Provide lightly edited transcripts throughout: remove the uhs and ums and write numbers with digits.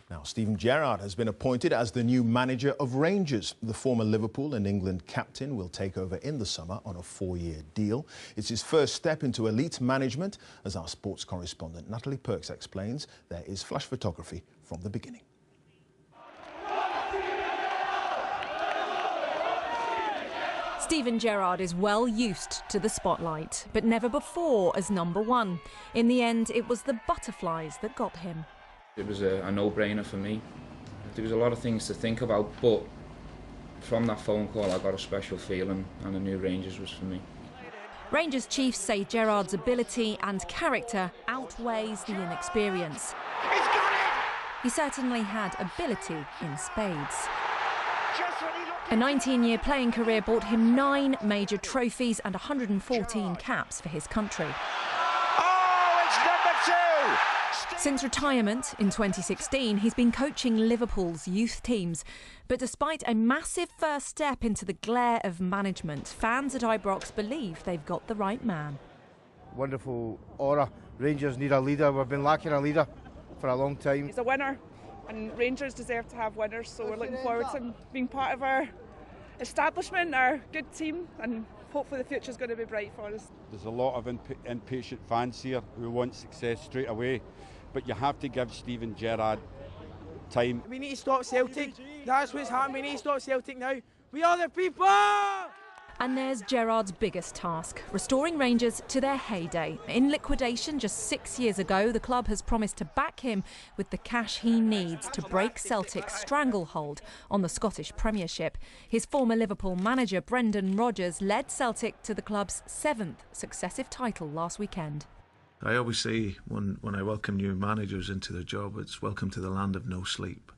Now, Steven Gerrard has been appointed as the new manager of Rangers. The former Liverpool and England captain will take over in the summer on a 4-year deal. It's his first step into elite management. As our sports correspondent Natalie Perks explains, there is flash photography from the beginning. Steven Gerrard is well used to the spotlight, but never before as number one. In the end, it was the butterflies that got him. It was a no-brainer for me. There was a lot of things to think about, but from that phone call I got a special feeling and I knew Rangers was for me. Rangers chiefs say Gerrard's ability and character outweighs the inexperience. He's got it! He certainly had ability in spades. A 19-year playing career brought him 9 major trophies and 114 caps for his country. Oh, it's number 2! Since retirement in 2016, he's been coaching Liverpool's youth teams. But despite a massive first step into the glare of management, fans at Ibrox believe they've got the right man. Wonderful aura. Rangers need a leader. We've been lacking a leader for a long time. He's a winner, and Rangers deserve to have winners, so we're looking forward to him being part of our establishment, our good team, and hopefully the future's going to be bright for us. There's a lot of impatient fans here who want success straight away, but you have to give Steven Gerrard time. We need to stop Celtic. That's what's happening. We need to stop Celtic now. We are the people! And there's Gerrard's biggest task, restoring Rangers to their heyday. In liquidation just 6 years ago, the club has promised to back him with the cash he needs to break Celtic's stranglehold on the Scottish Premiership. His former Liverpool manager, Brendan Rodgers, led Celtic to the club's 7th successive title last weekend. I always say when I welcome new managers into their job, it's welcome to the land of no sleep.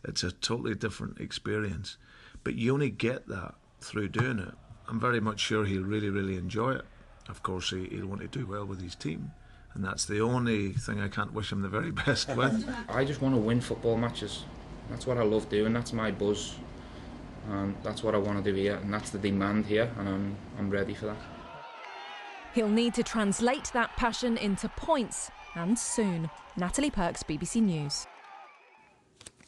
It's a totally different experience, but you only get that through doing it. I'm very much sure he'll really enjoy it. Of course, he'll want to do well with his team, and that's the only thing I can't wish him the very best with. I just want to win football matches. That's what I love doing, that's my buzz, and that's what I want to do here, and that's the demand here, and I'm ready for that. He'll need to translate that passion into points, and soon. Natalie Perks, BBC News.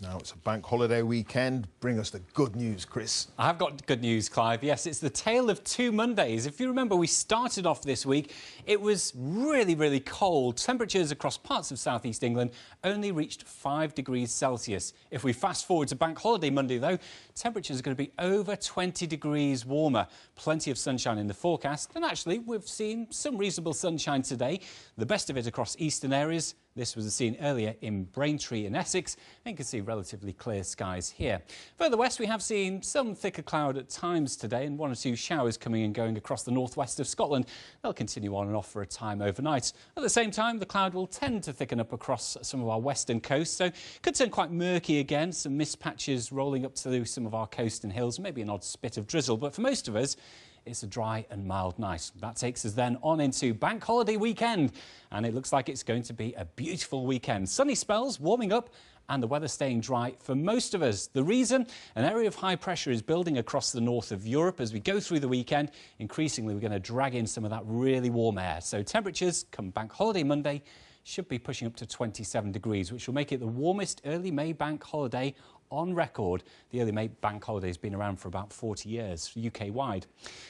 Now it's a bank holiday weekend. Bring us the good news, Chris. I have got good news, Clive. Yes, it's the tale of 2 Mondays. If you remember, we started off this week. It was really cold. Temperatures across parts of southeast England only reached 5 degrees Celsius. If we fast forward to bank holiday Monday, though, temperatures are going to be over 20 degrees warmer. Plenty of sunshine in the forecast. And actually, we've seen some reasonable sunshine today. The best of it across eastern areas. This was seen earlier in Braintree in Essex, and you can see relatively clear skies here. Further west, we have seen some thicker cloud at times today, and 1 or 2 showers coming and going across the northwest of Scotland. They'll continue on and off for a time overnight. At the same time, the cloud will tend to thicken up across some of our western coast, so could turn quite murky again. Some mist patches rolling up through some of our coast and hills, maybe an odd spit of drizzle, but for most of us, it's a dry and mild night. That takes us then on into bank holiday weekend, and it looks like it's going to be a beautiful weekend. Sunny spells, warming up, and the weather staying dry for most of us. The reason? An area of high pressure is building across the north of Europe. As we go through the weekend, increasingly we're going to drag in some of that really warm air. So temperatures come bank holiday Monday should be pushing up to 27 degrees, which will make it the warmest early May bank holiday on record. The early May bank holiday has been around for about 40 years, UK-wide.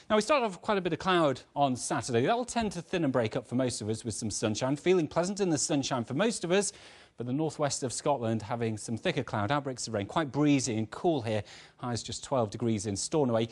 Now, we start off with quite a bit of cloud on Saturday. That will tend to thin and break up for most of us with some sunshine. Feeling pleasant in the sunshine for most of us, but the northwest of Scotland having some thicker cloud, outbreaks of rain, quite breezy and cool here. Highs just 12 degrees in Stornoway.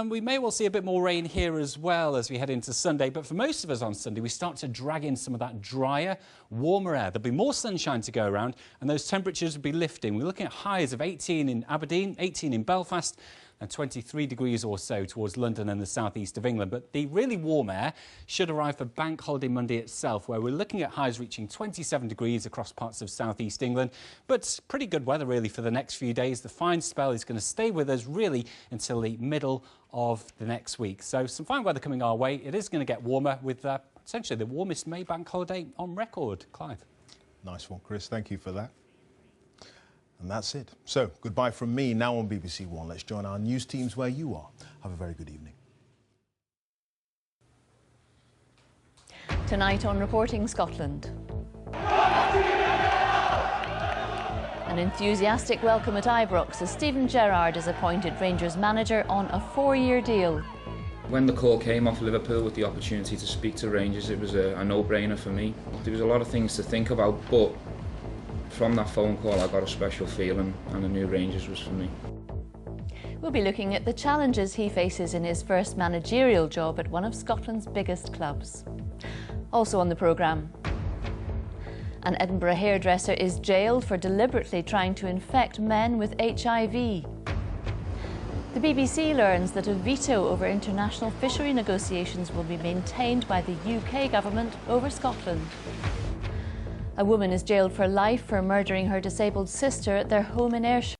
We may well see a bit more rain here as well as we head into Sunday, but for most of us on Sunday, we start to drag in some of that drier, warmer air. There'll be more sunshine to go around, and those temperatures will be lifting. We're looking at highs of 18 in Aberdeen, 18 in Belfast, and 23 degrees or so towards London and the southeast of England. But the really warm air should arrive for Bank Holiday Monday itself, where we're looking at highs reaching 27 degrees across parts of southeast England. But pretty good weather really for the next few days. The fine spell is going to stay with us really until the middle of the next week. So some fine weather coming our way. It is going to get warmer with essentially the warmest May Bank Holiday on record. Clive. Nice one, Chris. Thank you for that. And that's it. So, goodbye from me. Now on BBC One, let's join our news teams where you are. Have a very good evening. Tonight on Reporting Scotland. An An enthusiastic welcome at Ibrox as Gerrard is appointed Rangers manager on a 4-year deal. When the call came off Liverpool with the opportunity to speak to Rangers, it was a no-brainer for me. There was a lot of things to think about, but from that phone call I got a special feeling and I knew Rangers was for me. We'll be looking at the challenges he faces in his first managerial job at one of Scotland's biggest clubs. Also on the programme, an Edinburgh hairdresser is jailed for deliberately trying to infect men with HIV. The BBC learns that a veto over international fishery negotiations will be maintained by the UK government over Scotland. A woman is jailed for life for murdering her disabled sister at their home in Ayrshire.